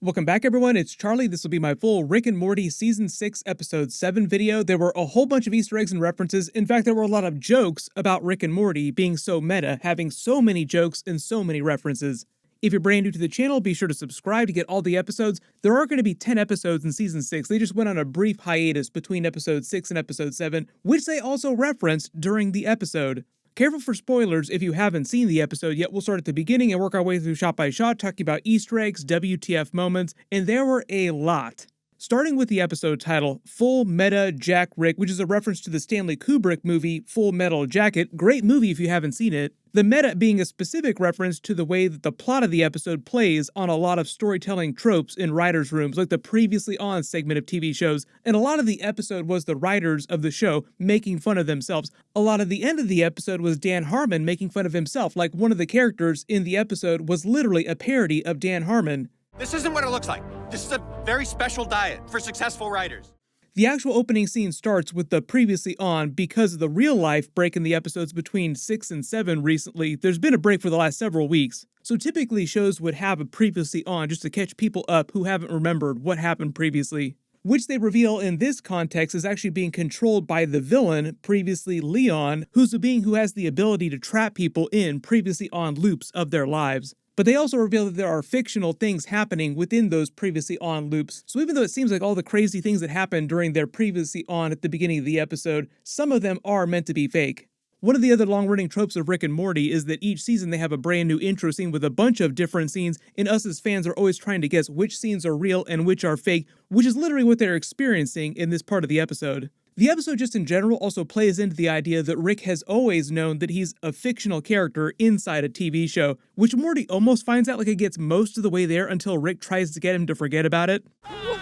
Welcome back everyone, it's Charlie. This will be my full Rick and Morty Season 6 Episode 7 video. There were a whole bunch of Easter eggs and references. In fact, there were a lot of jokes about Rick and Morty being so meta, having so many jokes and so many references. If you're brand new to the channel, be sure to subscribe to get all the episodes. There are going to be 10 episodes in Season 6. They just went on a brief hiatus between Episode 6 and Episode 7, which they also referenced during the episode. Careful for spoilers if you haven't seen the episode yet. We'll start at the beginning and work our way through shot by shot, talking about Easter eggs, WTF moments, and there were a lot. Starting with the episode title, Full Meta Jackrick, which is a reference to the Stanley Kubrick movie Full Metal Jacket. Great movie if you haven't seen it. The meta being a specific reference to the way that the plot of the episode plays on a lot of storytelling tropes in writers' rooms, like the previously on segment of TV shows, and a lot of the episode was the writers of the show making fun of themselves. A lot of the end of the episode was Dan Harmon making fun of himself, like one of the characters in the episode was literally a parody of Dan Harmon. This isn't what it looks like. This is a very special diet for successful writers. The actual opening scene starts with the previously on because of the real-life break in the episodes between 6 and 7 recently. There's been a break for the last several weeks, so typically shows would have a previously on just to catch people up who haven't remembered what happened previously, which they reveal in this context is actually being controlled by the villain, previously Leon, who's a being who has the ability to trap people in previously on loops of their lives. But they also reveal that there are fictional things happening within those previously on loops. So even though it seems like all the crazy things that happened during their previously on at the beginning of the episode, some of them are meant to be fake. One of the other long-running tropes of Rick and Morty is that each season they have a brand new intro scene with a bunch of different scenes, and us as fans are always trying to guess which scenes are real and which are fake, which is literally what they're experiencing in this part of the episode. The episode just in general also plays into the idea that Rick has always known that he's a fictional character inside a TV show, which Morty almost finds out like it gets most of the way there until Rick tries to get him to forget about it.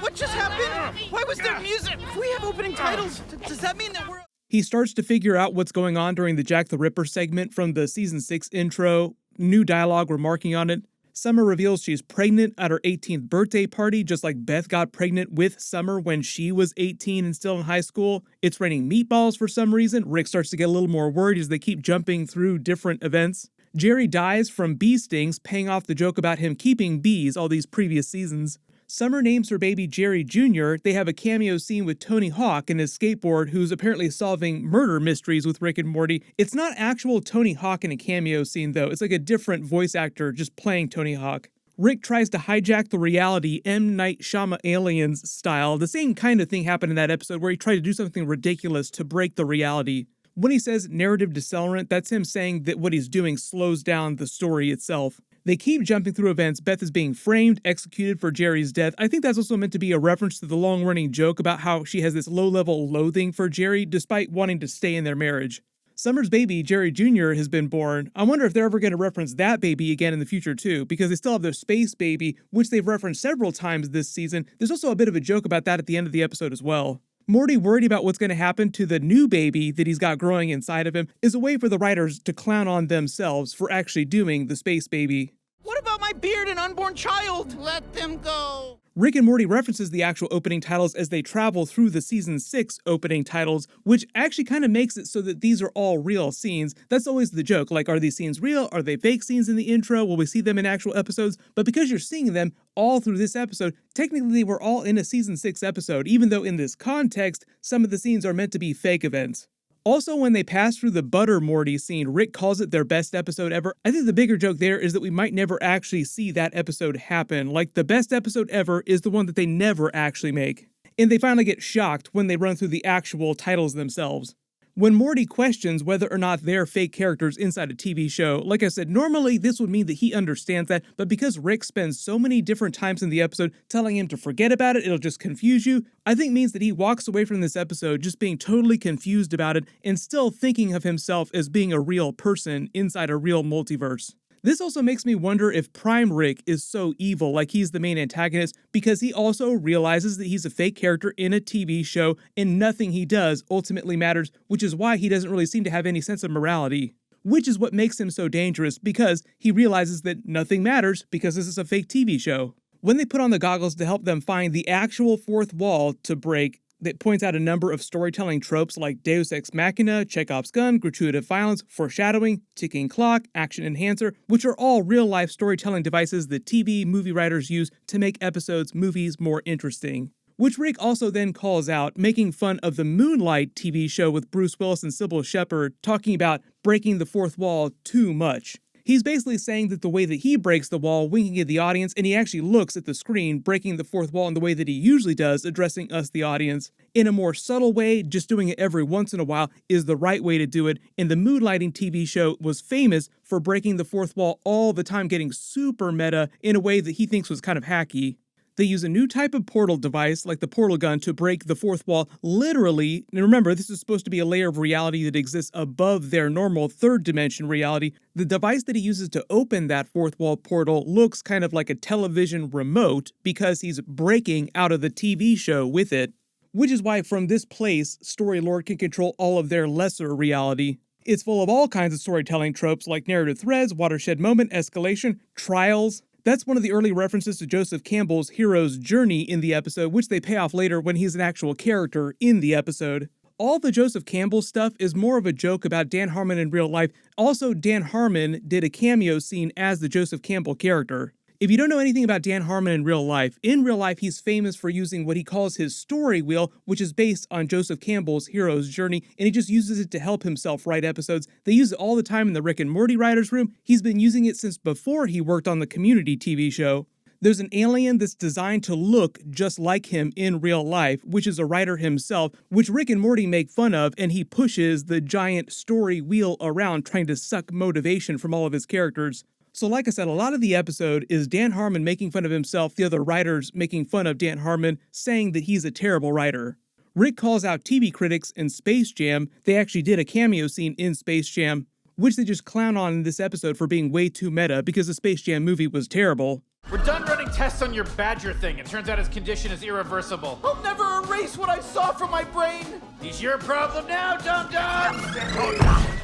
What just happened? Why was there music? If we have opening titles, does that mean that we're... He starts to figure out what's going on during the Jack the Ripper segment from the Season 6 intro. New dialogue remarking on it. Summer reveals she's pregnant at her 18th birthday party, just like Beth got pregnant with Summer when she was 18 and still in high school. It's raining meatballs for some reason. Rick starts to get a little more worried as they keep jumping through different events. Jerry dies from bee stings, paying off the joke about him keeping bees all these previous seasons. Summer names her baby Jerry Jr. They have a cameo scene with Tony Hawk and his skateboard, who's apparently solving murder mysteries with Rick and Morty. It's not actual Tony Hawk in a cameo scene though, it's like a different voice actor just playing Tony Hawk. Rick tries to hijack the reality M. Night Shyamalan's style. The same kind of thing happened in that episode where he tried to do something ridiculous to break the reality. When he says narrative decelerant, that's him saying that what he's doing slows down the story itself. They keep jumping through events. Beth is being framed, executed for Jerry's death. I think that's also meant to be a reference to the long-running joke about how she has this low-level loathing for Jerry despite wanting to stay in their marriage. Summer's baby, Jerry Jr., has been born. I wonder if they're ever going to reference that baby again in the future too, because they still have their space baby, which they've referenced several times this season. There's also a bit of a joke about that at the end of the episode as well. Morty, worried about what's going to happen to the new baby that he's got growing inside of him, is a way for the writers to clown on themselves for actually doing the space baby. What about my beard and unborn child? Let them go. Rick and Morty references the actual opening titles as they travel through the Season 6 opening titles, which actually kind of makes it so that these are all real scenes. That's always the joke, like, are these scenes real? Are they fake scenes in the intro? Will we see them in actual episodes? But because you're seeing them all through this episode, technically we're all in a Season 6 episode, even though in this context, some of the scenes are meant to be fake events. Also, when they pass through the Butter Morty scene, Rick calls it their best episode ever. I think the bigger joke there is that we might never actually see that episode happen. Like, the best episode ever is the one that they never actually make. And they finally get shocked when they run through the actual titles themselves. When Morty questions whether or not they're fake characters inside a TV show, like I said, normally this would mean that he understands that, but because Rick spends so many different times in the episode telling him to forget about it, it'll just confuse you, I think means that he walks away from this episode just being totally confused about it and still thinking of himself as being a real person inside a real multiverse. This also makes me wonder if Prime Rick is so evil, like he's the main antagonist, because he also realizes that he's a fake character in a TV show and nothing he does ultimately matters, which is why he doesn't really seem to have any sense of morality. Which is what makes him so dangerous, because he realizes that nothing matters because this is a fake TV show. When they put on the goggles to help them find the actual fourth wall to break, that points out a number of storytelling tropes like Deus Ex Machina, Chekhov's gun, gratuitous violence, foreshadowing, ticking clock, action enhancer, which are all real-life storytelling devices that TV movie writers use to make episodes, movies more interesting. Which Rick also then calls out, making fun of the Moonlight TV show with Bruce Willis and Sybil Shepherd, talking about breaking the fourth wall too much. He's basically saying that the way that he breaks the wall, winking at the audience, and he actually looks at the screen, breaking the fourth wall in the way that he usually does, addressing us, the audience, in a more subtle way, just doing it every once in a while, is the right way to do it, and the Moonlighting TV show was famous for breaking the fourth wall all the time, getting super meta in a way that he thinks was kind of hacky. They use a new type of portal device, like the portal gun, to break the fourth wall literally. And remember, this is supposed to be a layer of reality that exists above their normal third dimension reality. The device that he uses to open that fourth wall portal looks kind of like a television remote because he's breaking out of the TV show with it. Which is why from this place, Story Lord can control all of their lesser reality. It's full of all kinds of storytelling tropes like narrative threads, watershed moment, escalation, trials. That's one of the early references to Joseph Campbell's hero's journey in the episode, which they pay off later when he's an actual character in the episode. All the Joseph Campbell stuff is more of a joke about Dan Harmon in real life. Also, Dan Harmon did a cameo scene as the Joseph Campbell character. If you don't know anything about Dan Harmon in real life he's famous for using what he calls his story wheel, which is based on Joseph Campbell's hero's journey, and he just uses it to help himself write episodes. They use it all the time in the Rick and Morty writer's room. He's been using it since before he worked on the Community TV show. There's an alien that's designed to look just like him in real life, which is a writer himself, which Rick and Morty make fun of, and he pushes the giant story wheel around trying to suck motivation from all of his characters. So like I said, a lot of the episode is Dan Harmon making fun of himself, the other writers making fun of Dan Harmon, saying that he's a terrible writer. Rick calls out TV critics in Space Jam. They actually did a cameo scene in Space Jam, which they just clown on in this episode for being way too meta because the Space Jam movie was terrible. We're done running tests on your Badger thing. It turns out his condition is irreversible. I'll never erase what I saw from my brain. It's your problem now, dum-dum!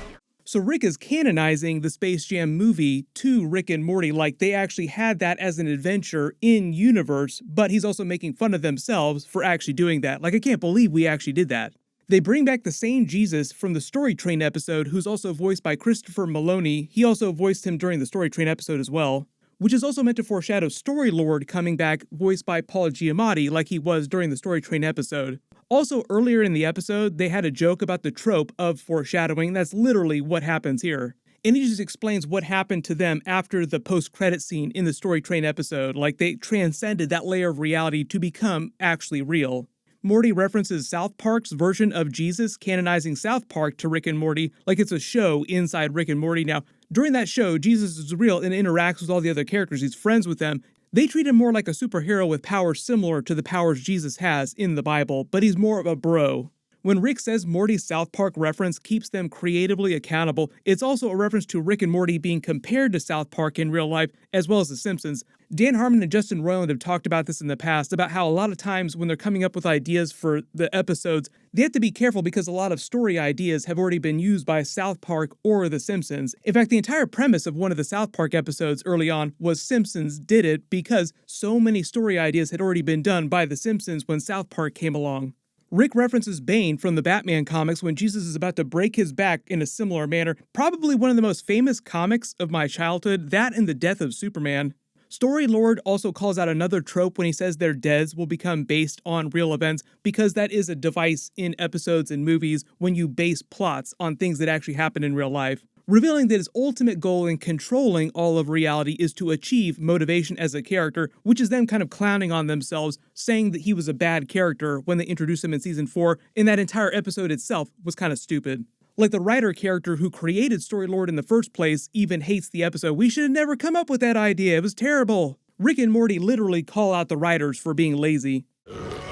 So Rick is canonizing the Space Jam movie to Rick and Morty, like they actually had that as an adventure in universe, but he's also making fun of themselves for actually doing that. Like, I can't believe we actually did that. They bring back the same Jesus from the Story Train episode, who's also voiced by Christopher Maloney. He also voiced him during the Story Train episode as well, which is also meant to foreshadow Story Lord coming back, voiced by Paul Giamatti, like he was during the Story Train episode. Also, earlier in the episode, they had a joke about the trope of foreshadowing. That's literally what happens here. And he just explains what happened to them after the post-credit scene in the Story Train episode, like they transcended that layer of reality to become actually real. Morty references South Park's version of Jesus canonizing South Park to Rick and Morty, like it's a show inside Rick and Morty. Now, during that show, Jesus is real and interacts with all the other characters. He's friends with them. They treat him more like a superhero with powers similar to the powers Jesus has in the Bible, but he's more of a bro. When Rick says Morty's South Park reference keeps them creatively accountable, it's also a reference to Rick and Morty being compared to South Park in real life, as well as The Simpsons. Dan Harmon and Justin Roiland have talked about this in the past, about how a lot of times when they're coming up with ideas for the episodes, they have to be careful because a lot of story ideas have already been used by South Park or The Simpsons. In fact, the entire premise of one of the South Park episodes early on was Simpsons did it because so many story ideas had already been done by The Simpsons when South Park came along. Rick references Bane from the Batman comics when Jesus is about to break his back in a similar manner, probably one of the most famous comics of my childhood, that and the death of Superman. Story Lord also calls out another trope when he says their deaths will become based on real events, because that is a device in episodes and movies when you base plots on things that actually happen in real life. Revealing that his ultimate goal in controlling all of reality is to achieve motivation as a character, which is them kind of clowning on themselves, saying that he was a bad character when they introduced him in season 4, and that entire episode itself was kind of stupid. Like the writer character who created Story Lord in the first place even hates the episode. We should have never come up with that idea, it was terrible. Rick and Morty literally call out the writers for being lazy.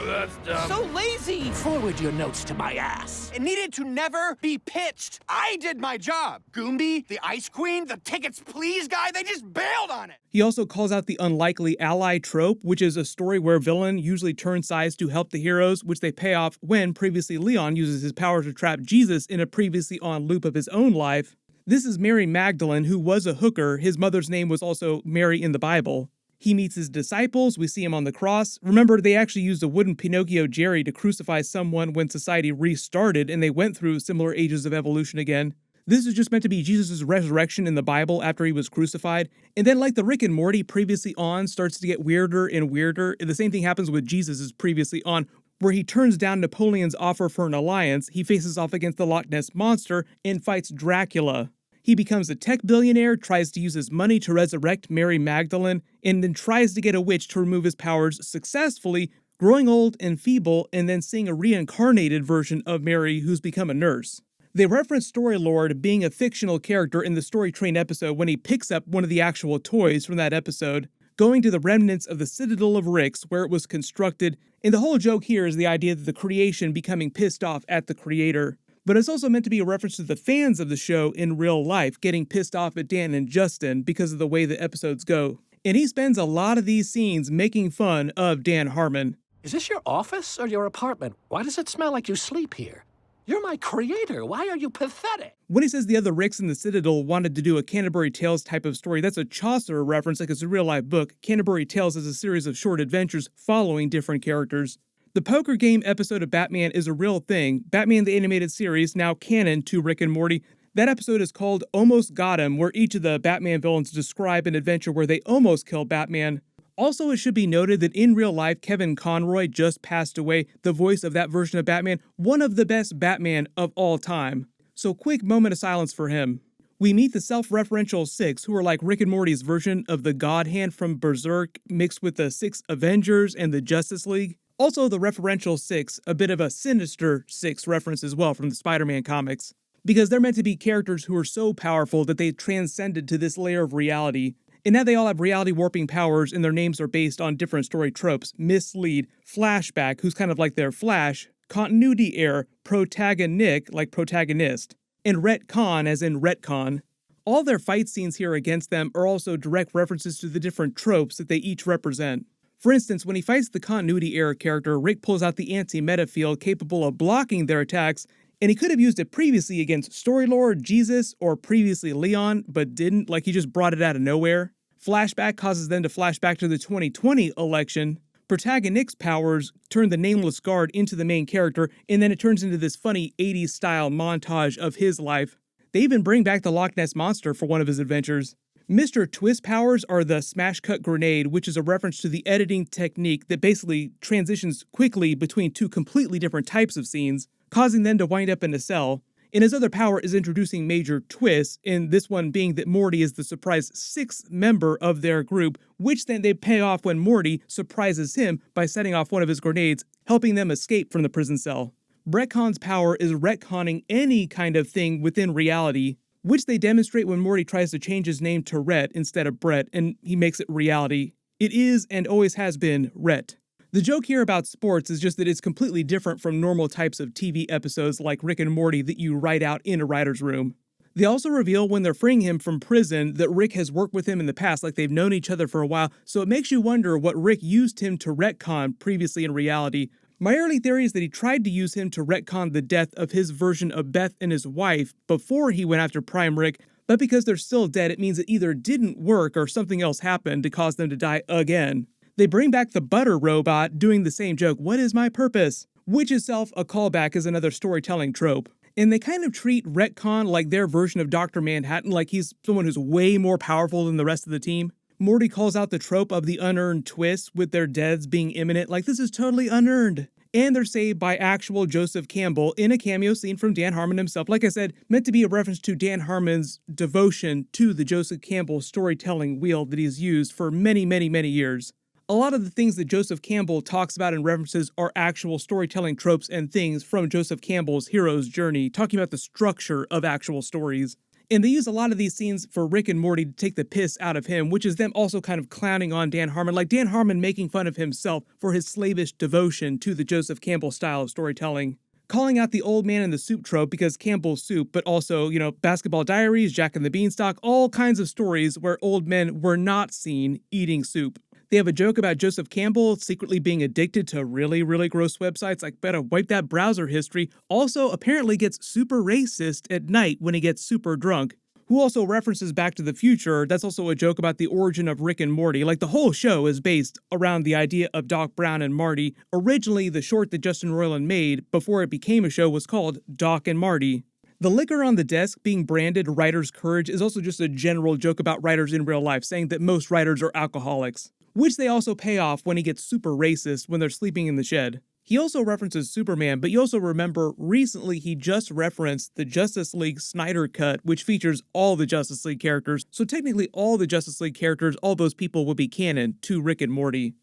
That's dumb. So lazy. Forward your notes to my ass. It needed to never be pitched. I did my job. Goomby, the Ice Queen, the tickets please guy, they just bailed on it. He also calls out the unlikely ally trope, which is a story where villain usually turns sides to help the heroes, which they pay off when previously Leon uses his powers to trap Jesus in a previously on loop of his own life. This is Mary Magdalene, who was a hooker. His mother's name was also Mary in the Bible. He meets his disciples, we see him on the cross. Remember, they actually used a wooden Pinocchio Jerry to crucify someone when society restarted and they went through similar ages of evolution again. This is just meant to be Jesus' resurrection in the Bible after he was crucified. And then like the Rick and Morty previously on starts to get weirder and weirder. And the same thing happens with Jesus' previously on, where he turns down Napoleon's offer for an alliance, he faces off against the Loch Ness Monster, and fights Dracula. He becomes a tech billionaire, tries to use his money to resurrect Mary Magdalene, and then tries to get a witch to remove his powers successfully, growing old and feeble, and then seeing a reincarnated version of Mary who's become a nurse. They reference Storylord being a fictional character in the Story Train episode when he picks up one of the actual toys from that episode, going to the remnants of the Citadel of Ricks where it was constructed, and the whole joke here is the idea that the creation becoming pissed off at the creator. But it's also meant to be a reference to the fans of the show in real life getting pissed off at Dan and Justin because of the way the episodes go. And he spends a lot of these scenes making fun of Dan Harmon. Is this your office or your apartment? Why does it smell like you sleep here? You're my creator. Why are you pathetic? When he says the other Ricks in the Citadel wanted to do a Canterbury Tales type of story, that's a Chaucer reference like it's a real-life book. Canterbury Tales is a series of short adventures following different characters. The poker game episode of Batman is a real thing. Batman the Animated Series, now canon to Rick and Morty. That episode is called Almost Got Him, where each of the Batman villains describe an adventure where they almost kill Batman. Also, it should be noted that in real life, Kevin Conroy just passed away, the voice of that version of Batman, one of the best Batman of all time. So quick moment of silence for him. We meet the self-referential Six, who are like Rick and Morty's version of the God Hand from Berserk, mixed with the Six Avengers and the Justice League. Also, the referential Six, a bit of a Sinister Six reference as well from the Spider-Man comics. Because they're meant to be characters who are so powerful that they transcended to this layer of reality. And now they all have reality warping powers and their names are based on different story tropes. Mislead, Flashback, who's kind of like their Flash, Continuity Error, Protagonic, like protagonist, and Retcon, as in retcon. All their fight scenes here against them are also direct references to the different tropes that they each represent. For instance, when he fights the Continuity Error character, Rick pulls out the anti-meta field capable of blocking their attacks, and he could have used it previously against Storylord, Jesus, or previously Leon, but didn't, like he just brought it out of nowhere. Flashback causes them to flash back to the 2020 election. Protagonic's powers turn the Nameless Guard into the main character, and then it turns into this funny 80s style montage of his life. They even bring back the Loch Ness Monster for one of his adventures. Mr. Twist powers are the Smash Cut Grenade, which is a reference to the editing technique that basically transitions quickly between two completely different types of scenes, causing them to wind up in a cell. And his other power is introducing major twists, in this one being that Morty is the surprise sixth member of their group, which then they pay off when Morty surprises him by setting off one of his grenades, helping them escape from the prison cell. Retcon's power is retconning any kind of thing within reality, which they demonstrate when Morty tries to change his name to Rhett instead of Brett, and he makes it reality. It is and always has been Rhett. The joke here about sports is just that it's completely different from normal types of TV episodes like Rick and Morty that you write out in a writer's room. They also reveal when they're freeing him from prison that Rick has worked with him in the past, like they've known each other for a while, so it makes you wonder what Rick used him to retcon previously in reality. My early theory is that he tried to use him to retcon the death of his version of Beth and his wife before he went after Prime Rick, but because they're still dead, it means it either didn't work or something else happened to cause them to die again. They bring back the butter robot doing the same joke, "What is my purpose?" which itself a callback is another storytelling trope. And they kind of treat Retcon like their version of Dr. Manhattan, like he's someone who's way more powerful than the rest of the team. Morty calls out the trope of the unearned twist with their deaths being imminent, like this is totally unearned. And they're saved by actual Joseph Campbell in a cameo scene from Dan Harmon himself. Like I said, meant to be a reference to Dan Harmon's devotion to the Joseph Campbell storytelling wheel that he's used for many, many, many years. A lot of the things that Joseph Campbell talks about in references are actual storytelling tropes and things from Joseph Campbell's hero's journey, talking about the structure of actual stories. And they use a lot of these scenes for Rick and Morty to take the piss out of him, which is them also kind of clowning on Dan Harmon, like Dan Harmon making fun of himself for his slavish devotion to the Joseph Campbell style of storytelling. Calling out the old man in the soup trope because Campbell's soup, but also, Basketball Diaries, Jack and the Beanstalk, all kinds of stories where old men were not seen eating soup. They have a joke about Joseph Campbell secretly being addicted to really, really gross websites, like better wipe that browser history. Also, apparently gets super racist at night when he gets super drunk. who also references Back to the Future. That's also a joke about the origin of Rick and Morty. Like, the whole show is based around the idea of Doc Brown and Marty. Originally, the short that Justin Roiland made before it became a show was called Doc and Marty. The liquor on the desk being branded writer's courage is also just a general joke about writers in real life, saying that most writers are alcoholics, which they also pay off when he gets super racist when they're sleeping in the shed. He also references Superman, but you also remember recently he just referenced the Justice League Snyder Cut, which features all the Justice League characters, so technically all the Justice League characters, all those people would be canon to Rick and Morty.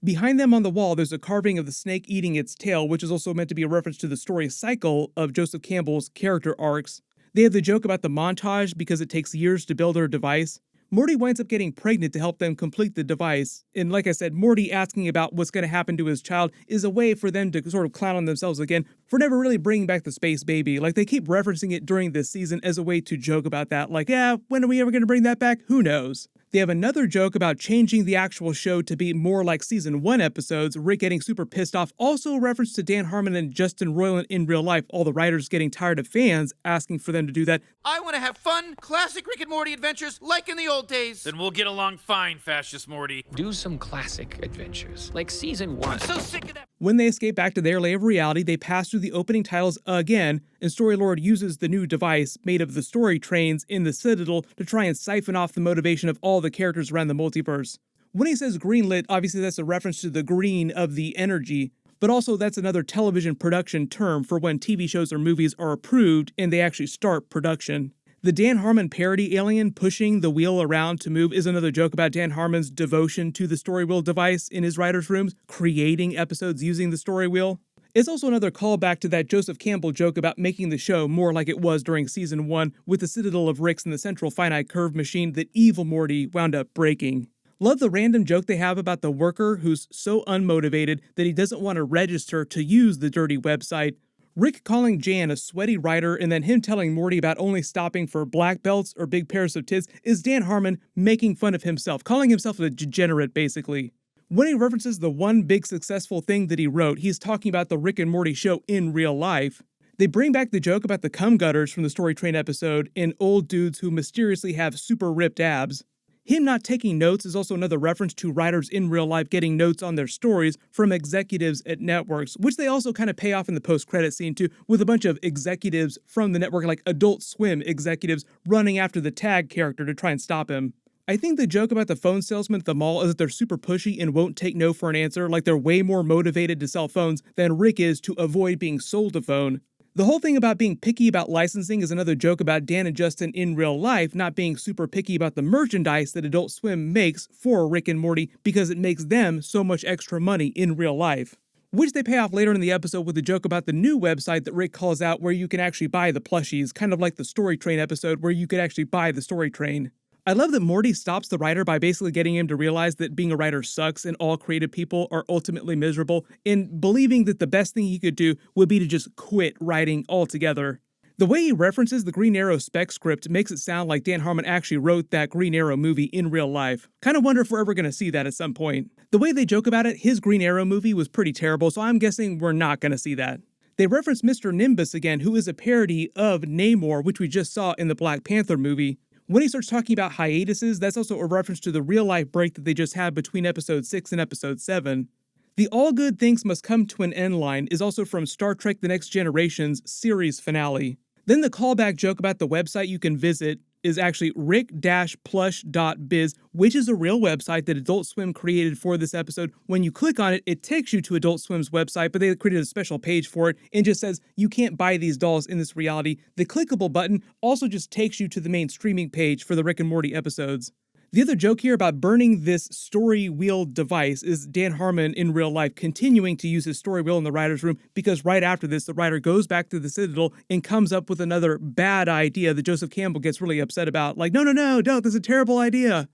Behind them on the wall, there's a carving of the snake eating its tail, which is also meant to be a reference to the story cycle of Joseph Campbell's character arcs. They have the joke about the montage because it takes years to build their device. Morty winds up getting pregnant to help them complete the device, and like I said, Morty asking about what's going to happen to his child is a way for them to sort of clown on themselves again for never really bringing back the space baby. Like, they keep referencing it during this season as a way to joke about that, like, yeah, when are we ever going to bring that back? Who knows? They have another joke about changing the actual show to be more like season 1 episodes, Rick getting super pissed off, also a reference to Dan Harmon and Justin Roiland in real life, all the writers getting tired of fans asking for them to do that. I want to have fun, classic Rick and Morty adventures like in the old days. Then we'll get along fine, Fascist Morty. Do some classic adventures, like season 1. I'm so sick of that. When they escape back to their layer of reality, they pass through the opening titles again, and Storylord uses the new device made of the story trains in the Citadel to try and siphon off the motivation of all the characters around the multiverse. When he says greenlit, obviously that's a reference to the green of the energy, but also that's another television production term for when TV shows or movies are approved and they actually start production. The Dan Harmon parody alien pushing the wheel around to move is another joke about Dan Harmon's devotion to the story wheel device in his writer's rooms, creating episodes using the story wheel. It's also another callback to that Joseph Campbell joke about making the show more like it was during season 1 with the Citadel of Ricks and the central finite curve machine that Evil Morty wound up breaking. Love the random joke they have about the worker who's so unmotivated that he doesn't want to register to use the dirty website. Rick calling Jan a sweaty writer and then him telling Morty about only stopping for black belts or big pairs of tits is Dan Harmon making fun of himself, calling himself a degenerate basically. When he references the one big successful thing that he wrote, he's talking about the Rick and Morty show in real life. They bring back the joke about the cum gutters from the Story Train episode and old dudes who mysteriously have super ripped abs. Him not taking notes is also another reference to writers in real life getting notes on their stories from executives at networks, which they also kind of pay off in the post-credit scene too, with a bunch of executives from the network, like Adult Swim executives, running after the Tag character to try and stop him. I think the joke about the phone salesman at the mall is that they're super pushy and won't take no for an answer, like they're way more motivated to sell phones than Rick is to avoid being sold a phone. The whole thing about being picky about licensing is another joke about Dan and Justin in real life not being super picky about the merchandise that Adult Swim makes for Rick and Morty because it makes them so much extra money in real life. Which they pay off later in the episode with a joke about the new website that Rick calls out where you can actually buy the plushies, kind of like the Story Train episode where you could actually buy the Story Train. I love that Morty stops the writer by basically getting him to realize that being a writer sucks and all creative people are ultimately miserable, and believing that the best thing he could do would be to just quit writing altogether. The way he references the Green Arrow spec script makes it sound like Dan Harmon actually wrote that Green Arrow movie in real life. Kind of wonder if we're ever going to see that at some point. The way they joke about it, his Green Arrow movie was pretty terrible, so I'm guessing we're not going to see that. They reference Mr. Nimbus again, who is a parody of Namor, which we just saw in the Black Panther movie. When he starts talking about hiatuses, that's also a reference to the real-life break that they just had between episode 6 and episode 7. The all good things must come to an end line is also from Star Trek The Next Generation's series finale. Then the callback joke about the website you can visit is actually rick-plush.biz, which is a real website that Adult Swim created for this episode. When you click on it, it takes you to Adult Swim's website, but they created a special page for it and just says you can't buy these dolls in this reality. The clickable button also just takes you to the main streaming page for the Rick and Morty episodes. The other joke here about burning this story wheel device is Dan Harmon in real life continuing to use his story wheel in the writer's room because right after this, the writer goes back to the Citadel and comes up with another bad idea that Joseph Campbell gets really upset about. Like, no, don't, this is a terrible idea.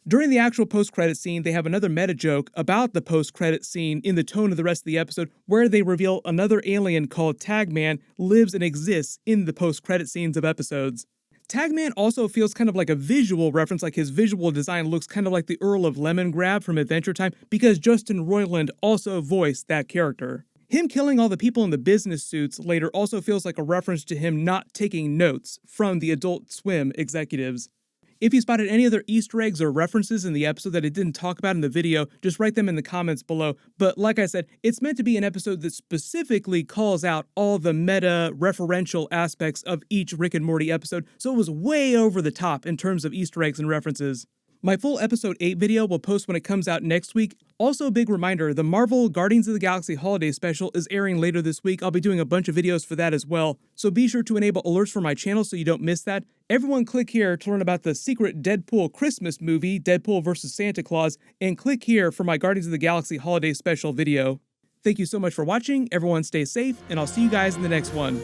During the actual post-credit scene, they have another meta joke about the post-credit scene in the tone of the rest of the episode where they reveal another alien called Tagman lives and exists in the post-credit scenes of episodes. Tagman also feels kind of like a visual reference, like his visual design looks kind of like the Earl of Lemongrab from Adventure Time because Justin Roiland also voiced that character. Him killing all the people in the business suits later also feels like a reference to him not taking notes from the Adult Swim executives. If you spotted any other Easter eggs or references in the episode that I didn't talk about in the video, just write them in the comments below. But like I said, it's meant to be an episode that specifically calls out all the meta referential aspects of each Rick and Morty episode, so it was way over the top in terms of Easter eggs and references. My full episode 8 video will post when it comes out next week. Also, a big reminder, the Marvel Guardians of the Galaxy Holiday Special is airing later this week. I'll be doing a bunch of videos for that as well. So be sure to enable alerts for my channel so you don't miss that. Everyone click here to learn about the secret Deadpool Christmas movie, Deadpool vs. Santa Claus, and click here for my Guardians of the Galaxy Holiday Special video. Thank you so much for watching, everyone stay safe, and I'll see you guys in the next one.